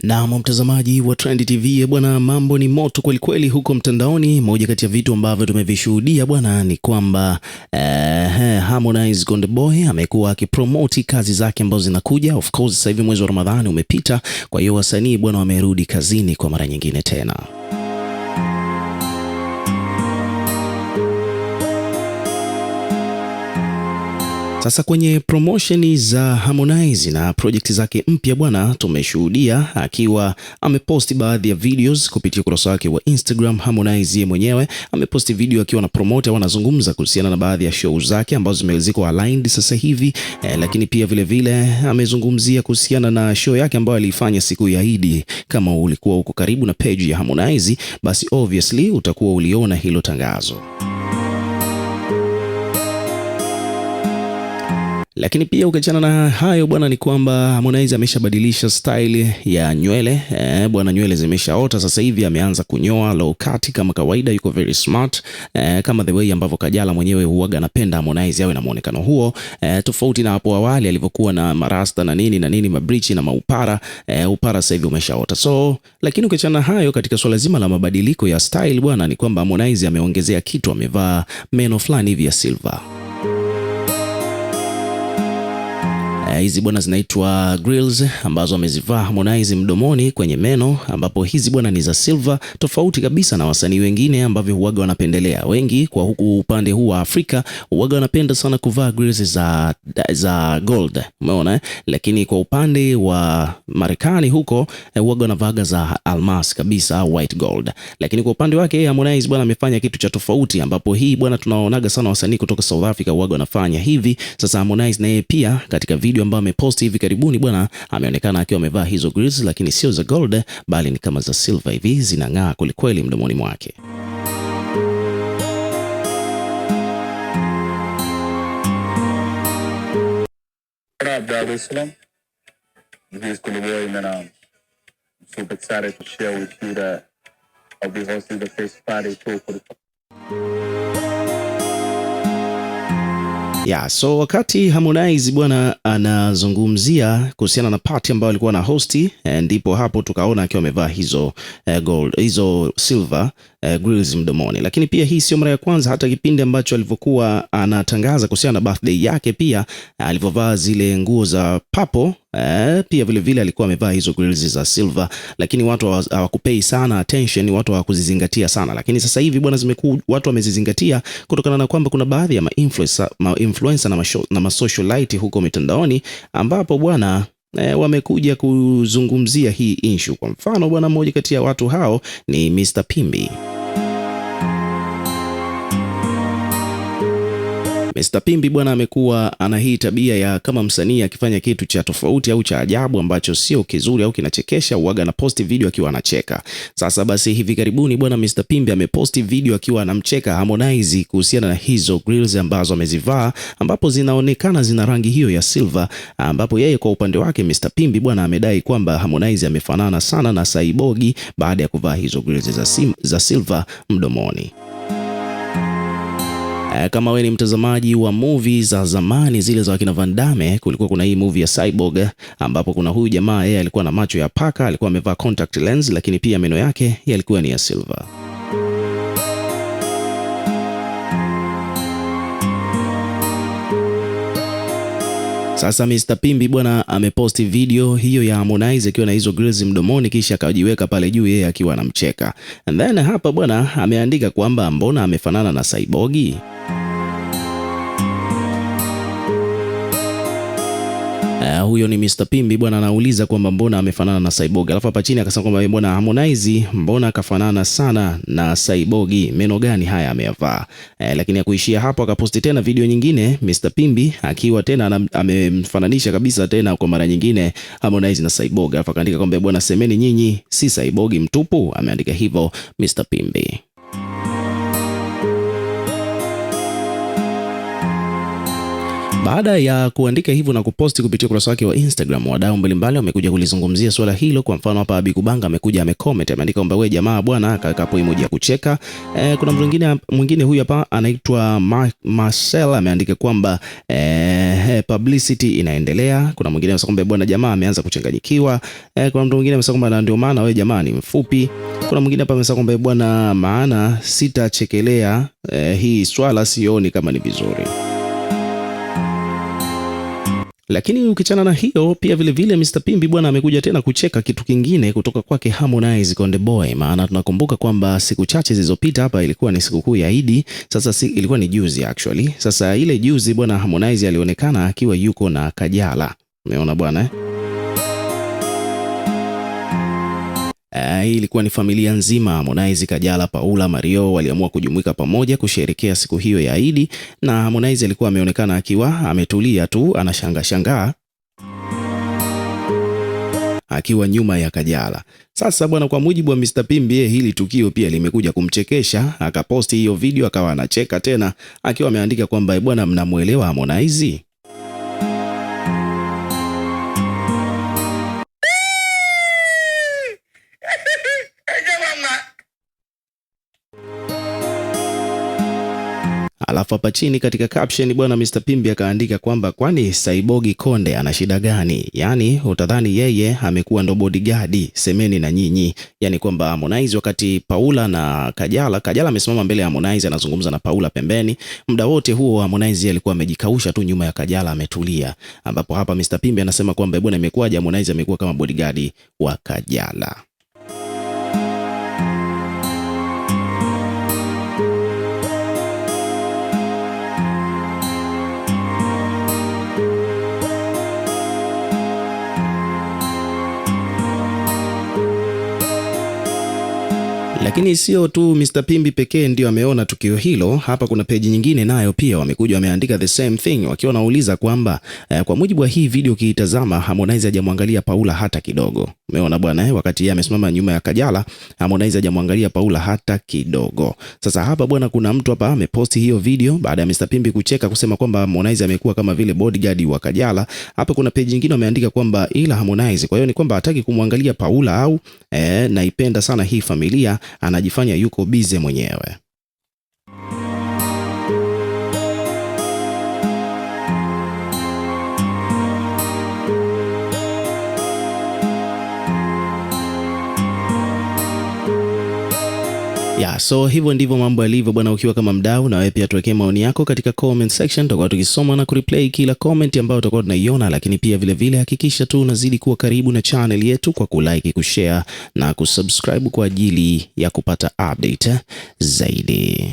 Na mtazamaji wa Trend TV bwana, mambo ni moto kweli kweli huko mtandaoni. Moja kati ya vitu ambavyo tumevishuhudia bwana ni kwamba Harmonize Konde Boy amekuwa akipromote kazi zake ambazo zinakuja. Of course sasa hivi mwezi wa Ramadhani umepita, kwa hiyo wasanii bwana wamerudi kazini kwa mara nyingine tena. Sasa kwenye promotion za Harmonize na project zake mpya bwana, tumeshuhudia akiwa ameposti baadhi ya videos kupitia ukurasa wake wa Instagram. Harmonize yeye mwenyewe ameposti video akiwa na promote au anazungumza kuhusiana na baadhi ya show zake ambazo ziko aligned sasa hivi, lakini pia vile vile amezungumzia kuhusiana na show yake ambayo alifanya siku ya Eid. Kama ulikuwa uko karibu na page ya Harmonize, basi obviously utakuwa uliona hilo tangazo. Lakini pia ukiachana na hayo bwana, ni kwamba Harmonize ameshabadilisha style ya nywele bwana, nywele zimeshaota sasa hivi, ameanza kunyoa low cut kama kawaida, yuko very smart kama the way ambavyo Kajala mwenyewe huaga anapenda Harmonize awe na muonekano huo, tofauti na hapo awali alivyokuwa na marasta na nini mabrichi na maupara. Upara sasa hivi umeshaota. So lakini ukiachana na hayo, katika swala zima la mabadiliko ya style bwana, ni kwamba Harmonize ameongezea kitu, amevaa meno fulani hivi ya silver. Hizi bwana zinaitwa grills ambazo amezivaa Harmonize mdomoni kwenye meno, ambapo hizi bwana ni za silver, tofauti kabisa na wasanii wengine ambavyo huaga wanapendelea. Wengi kwa huku upande huu wa Afrika huaga wanapenda sana kuvaa grills za gold, umeona lakini kwa upande wa Marekani huko huaga wanavaa za almas kabisa, white gold. Lakini kwa upande wake Harmonize bwana amefanya kitu cha tofauti, ambapo hii bwana tunaonaga sana wasanii kutoka South Africa huaga wanafanya hivi. Sasa Harmonize naye pia katika video ambayo amepost hivi karibuni bwana, ameonekana akiwa amevaa hizo grills, lakini sio za gold bali ni kama za silver hivi, zinang'aa kwelikweli mdomoni mwake. Super excited to share with you that I'll be hosting the first Friday tour for the So wakati Harmonize bwana anazungumzia kuhusiana na party ambayo alikuwa na hosti, ndipo hapo tukaona akiwa amevaa hizo gold, hizo silver grills mdomoni. Lakini pia hii sio mara ya kwanza, hata kipindi ambacho alivyokuwa anatangaza kuhusiana na birthday yake pia alivyovaa zile nguo za purple, pia vile vile alikuwa amevaa hizo grills za silver, lakini watu hawakupei sana attention, watu hawakuzizingatia sana. Lakini sasa hivi bwana watu wamezizingatia kutokana na kwamba kuna baadhi ya influencer na socialite huko mitandaoni, ambapo bwana wamekuja kuzungumzia hii issue. Kwa mfano bwana, mmoja kati ya watu hao ni Mr Pimbi. Mr Pimbi bwana amekuwa ana hii tabia ya kama msanii akifanya kitu cha tofauti au cha ajabu ambacho sio kizuri au kinachekesha, huaga na posti video akiwa anacheka. Sasa basi hivi karibuni bwana Mr Pimbi ameposti video akiwa anamcheka Harmonize kuhusiana na hizo grills ambazo amezivaa, ambapo zinaonekana zina rangi hiyo ya silver, ambapo yeye kwa upande wake Mr Pimbi bwana amedai kwamba Harmonize amefanana sana na Saibogi baada ya kuvaa hizo grills za silver mdomoni. Kama wewe ni mtazamaji wa movie za zamani zile za wakina Van Damme, kulikuwa kuna hii movie ya Cyborg ambapo kuna huyu jamaa, yeye alikuwa na macho ya paka, alikuwa amevaa contact lens, lakini pia meno yake yalikuwa ni ya silver. Sasa Mr Pimbi bwana ameposti video hiyo ya Harmonize akiwa na hizo grills mdomoni, kisha akajiweka pale juu yeye akiwa anamcheka. And then hapa bwana ameandika kwamba mbona amefanana na Saibogi? Huyo ni Mr Pimbi bwana anauliza kwamba mbona amefanana na Saibogi. Alafu hapa chini akasema kwamba mbona Harmonize mbona akafanana sana na Saibogi, meno gani haya ameyavaa? Lakini hakuishia hapo, akaposti tena video nyingine Mr Pimbi akiwa tena amemfananisha kabisa tena kwa mara nyingine Harmonize na Saibogi. Alafu akaandika kwamba bwana semeni nyinyi si Saibogi mtupu, ameandika hivyo Mr Pimbi. Baada ya kuandika hivyo na kuposti kupitia ukurasa wake wa Instagram, wadau mbalimbali wamekuja kulizungumzia swala hilo. Kwa mfano hapa Abikubanga amekuja amecomment, ameandika kwamba wewe jamaa bwana, akaweka hapo emoji ya kucheka. Kuna mwingine huyu hapa anaitwa Marcel ameandika kwamba publicity inaendelea. Kuna mwingine anasema kwamba bwana jamaa ameanza kuchanganyikiwa. Kuna mtu mwingine amesema kwamba ndio maana wewe jamaa ni mfupi. Kuna mwingine hapa amesema kwamba bwana, maana sitachekelea hii swala, sioni kama ni vizuri. Lakini ukichana na hiyo pia vile Mr Pimbi bwana amekuja tena kucheka kitu kingine kutoka kwake Harmonize Konde Boy. Maana tunakumbuka kwamba siku chache zilizopita hapa ilikuwa ni sikukuu ya Idi. Sasa ilikuwa ni juzi actually. Sasa ile juzi bwana Harmonize alionekana akiwa yuko na Kajala. Umeona bwana Hii ilikuwa ni familia nzima, Harmonize, Kajala, Paula, Mario waliamua kujumuika pamoja kusherehekea siku hiyo ya Idi, na Harmonize alikuwa ameonekana akiwa ametulia tu anashangaa akiwa nyuma ya Kajala. Sasa bwana, kwa mujibu wa Mr Pimbi, hili tukio pia limekuja kumchekesha, akaposti hiyo video akawa anacheka tena akiwa ameandika kwamba bwana, mnamuelewa Harmonize? Alafu hapa chini katika caption bwana Mr Pimbi akaandika kwamba kwani Saibogi Konde ana shida gani? Yaani utadhani yeye amekuwa ndo bodyguard, semeni na nyinyi. Yaani kwamba Harmonize wakati Paula na Kajala amesimama mbele ya Harmonize anazungumza na Paula pembeni, muda wote huo Harmonize alikuwa amejikausha tu nyuma ya Kajala ametulia. Ambapo hapa Mr Pimbi anasema kwamba bwana, imekuwaje Harmonize amekuwa kama bodyguard wa Kajala. Lakini sio tu Mr Pimbi pekee ndio ameona tukio hilo. Hapa kuna peji nyingine nayo pia wamekuja wameandika the same thing, wakiwa wanauliza kwamba kwa mujibu wa hii video ukiitazama, Harmonize hajamwangalia Paula hata kidogo. Umeona bwana wakati yeye amesimama nyuma ya Kajala, Harmonize hajamwangalia Paula hata kidogo. Sasa hapa bwana, kuna mtu hapa ameposti hiyo video baada ya Mr Pimbi kucheka kusema kwamba Harmonize amekuwa kama vile bodyguard wa Kajala. Hapa kuna peji nyingine wameandika kwamba ila Harmonize, kwa hiyo ni kwamba hataki kumwangalia Paula au naipenda sana hii familia, anajifanya yuko bize mwenyewe. So hivyo ndivyo mambo yalivyo bwana. Ukiwa kama mdau, na wewe pia tuwekee maoni yako katika comment section, tutakuwa tukisoma na kureplay kila comment ambayo tutakuwa tunaiona. Lakini pia vile hakikisha tu unazidi kuwa karibu na channel yetu kwa kulike, kushare na kusubscribe kwa ajili ya kupata update zaidi.